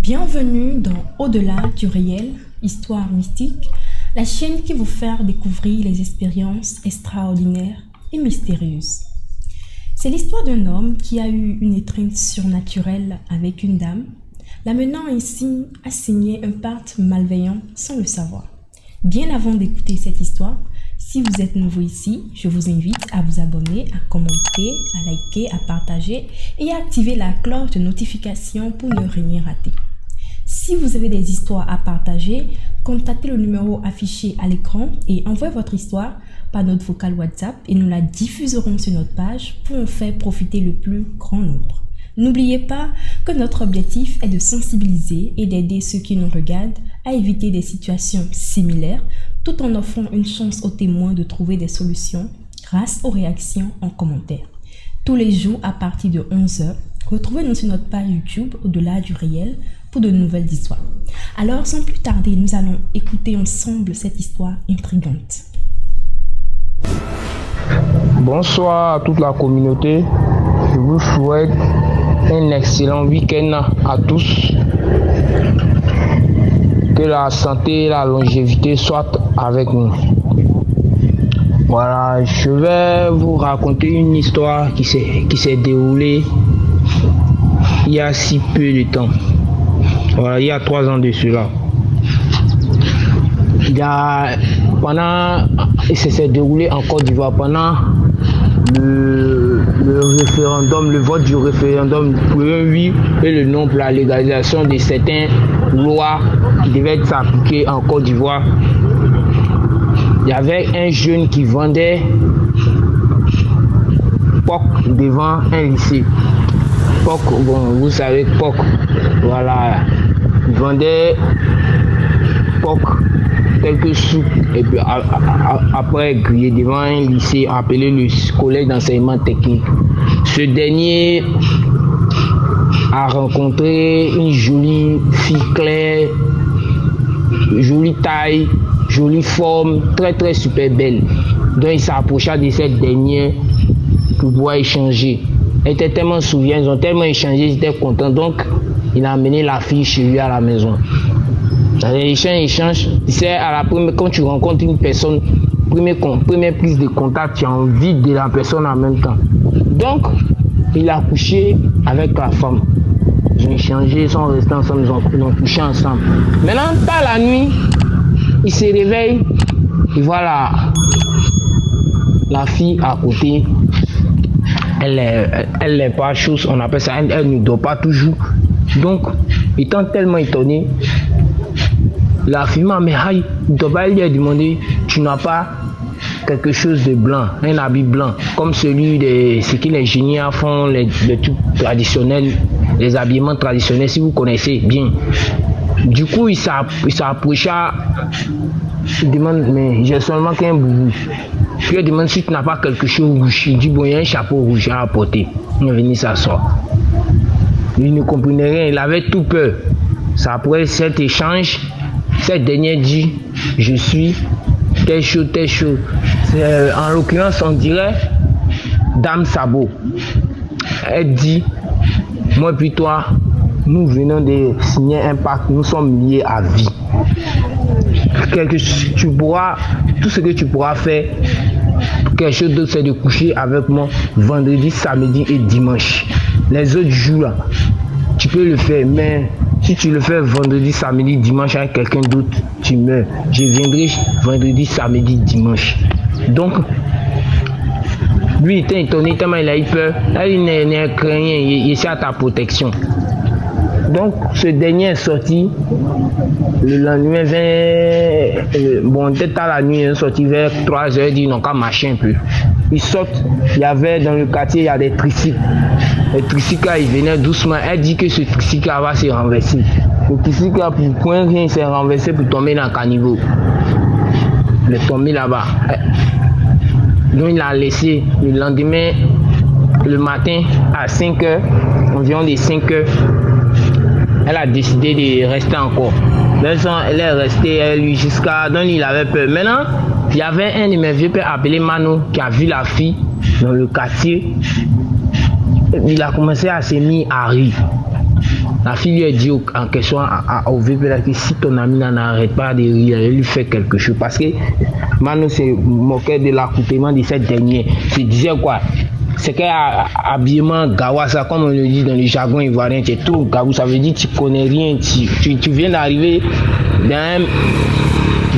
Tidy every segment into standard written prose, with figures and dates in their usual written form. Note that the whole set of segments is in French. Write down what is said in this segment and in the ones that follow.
Bienvenue dans Au-delà du réel, Histoire mystique, la chaîne qui vous fait découvrir les expériences extraordinaires et mystérieuses. C'est l'histoire d'un homme qui a eu une étreinte surnaturelle avec une dame, l'amenant ainsi à signer un pacte malveillant sans le savoir. Bien avant d'écouter cette histoire, si vous êtes nouveau ici, je vous invite à vous abonner, à commenter, à liker, à partager et à activer la cloche de notification pour ne rien rater. Si vous avez des histoires à partager, contactez le numéro affiché à l'écran et envoyez votre histoire par notre vocal WhatsApp et nous la diffuserons sur notre page pour en faire profiter le plus grand nombre. N'oubliez pas que notre objectif est de sensibiliser et d'aider ceux qui nous regardent à éviter des situations similaires tout en offrant une chance aux témoins de trouver des solutions grâce aux réactions en commentaire. Tous les jours à partir de 11h, retrouvez-nous sur notre page YouTube Au-delà du réel pour de nouvelles histoires. Alors sans plus tarder, nous allons écouter ensemble cette histoire intrigante. Bonsoir à toute la communauté. Je vous souhaite un excellent week-end à tous. Que la santé et la longévité soient avec nous. Voilà, je vais vous raconter une histoire qui s'est déroulée il y a si peu de temps. Voilà, il y a 3 ans de cela. Ça s'est déroulé en Côte d'Ivoire pendant le référendum, le vote du référendum pour le oui et le non pour la légalisation de certaines lois qui devaient s'appliquer en Côte d'Ivoire. Il y avait un jeune qui vendait POC devant un lycée. POC, bon, vous savez POC, voilà, il vendait POC quelques sous et puis après grillé devant un lycée appelé le collège d'enseignement technique. Ce dernier a rencontré une jolie fille claire, jolie taille, jolie forme, très super belle. Donc il s'approcha de cette dernière pour pouvoir échanger. Elle était tellement souriante, ils ont tellement échangé, ils étaient contents. Donc il a amené la fille chez lui à la maison. Dans les échanges, tu sais, quand tu rencontres une personne, première prise de contact, tu as envie de la personne en même temps. Donc, il a couché avec la femme. Ils ont échangé, ils sont restés ensemble, ils ont couché ensemble. Maintenant, par la nuit, il se réveille, et voilà, la fille à côté, elle n'est pas chose, on appelle ça, elle ne dort pas toujours. Donc, étant tellement étonné, la fille m'a dit, il ne doit pas lui demander, tu n'as pas quelque chose de blanc, un habit blanc, comme celui de ce que les génies font, les trucs traditionnels, les habillements traditionnels, si vous connaissez bien. Du coup, il s'approcha, il demande, mais j'ai seulement qu'un boubou. Puis il demande si tu n'as pas quelque chose rouge. Il dit, bon, il y a un chapeau rouge à apporter. Il est venu s'asseoir. Il ne comprenait rien, il avait tout peur. C'est après cet échange, cette dernière dit, je suis tel chose. En l'occurrence, on dirait Dame Sabot. Elle dit, moi puis toi, nous venons de signer un pacte, nous sommes liés à vie. Tout ce que tu pourras faire, quelque chose d'autre, c'est de coucher avec moi vendredi, samedi et dimanche. Les autres jours, là, tu peux le faire, mais si tu le fais vendredi, samedi, dimanche avec quelqu'un d'autre, tu meurs. Je viendrai vendredi, samedi, dimanche. Donc, lui était étonné tellement il a eu peur. Là, il n'est rien, il est à ta protection. Donc, ce dernier est sorti. Le lendemain, peut-être à la nuit, il est sorti vers 3h, il dit non, qu'à marcher un peu. Ils sortent, il y avait dans le quartier, il y a des tricycles. Le tricycle, il venait doucement. Elle dit que ce tricycle va se renverser. Le tricycle, pour point rien, il s'est renversé pour tomber dans le caniveau. Il est tombé là-bas. Donc, il l'a laissé le lendemain, le matin, à 5h, environ les 5h. Elle a décidé de rester encore. Elle est restée lui jusqu'à... Donc il avait peur. Maintenant, il y avait un de mes vieux pères appelé Mano qui a vu la fille dans le quartier. Il a commencé à se mettre à rire. La fille lui a dit en question au VP là, que si ton ami n'arrête pas de rire, elle lui fait quelque chose. Parce que Mano se moquait de l'accoutrement de cette dernière. Tu disais quoi? C'est qu'un habillement Gawassa, comme on le dit dans le jargon ivoirien, tu es trop Gawou, ça veut dire que tu connais rien, tu viens d'arriver dans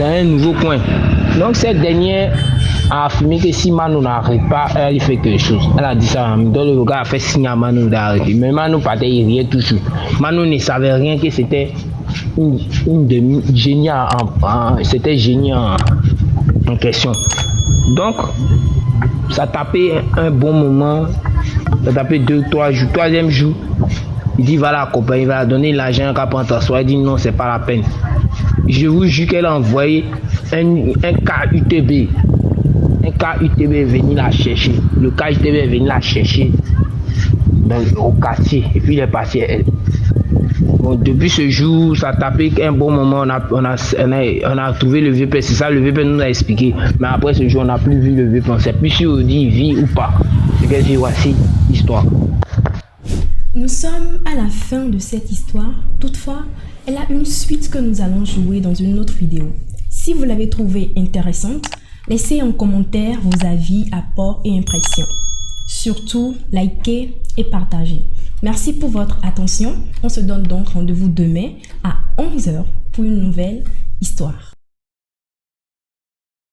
un nouveau coin. Donc cette dernière a affirmé que si Mano n'arrête pas, elle fait quelque chose. Elle a dit ça, donc le gars a fait signe à Mano d'arrêter. Mais Mano partait, il riait toujours. Mano ne savait rien que c'était une demi-génie c'était génie en question. Donc, ça tapait un bon moment, ça tapait 2-3 jours. Troisième jour, il dit va l'accompagner, il va donner l'argent qu'à prendre ta soirée. Il dit non, c'est pas la peine. Je vous jure qu'elle a envoyé un KUTB. Un KUTB est venu la chercher. Le KUTB est venu la chercher au quartier. Et puis il est passé elle. Bon, depuis ce jour, ça a tapé un bon moment, on a trouvé le VP, c'est ça le VP nous a expliqué. Mais après ce jour, on n'a plus vu le VP, on ne sait plus si on dit il vit ou pas. C'est que j'ai voici l'histoire. Nous sommes à la fin de cette histoire. Toutefois, elle a une suite que nous allons jouer dans une autre vidéo. Si vous l'avez trouvée intéressante, laissez en commentaire vos avis, apports et impressions. Surtout, likez et partagez. Merci pour votre attention. On se donne donc rendez-vous demain à 11 h pour une nouvelle histoire.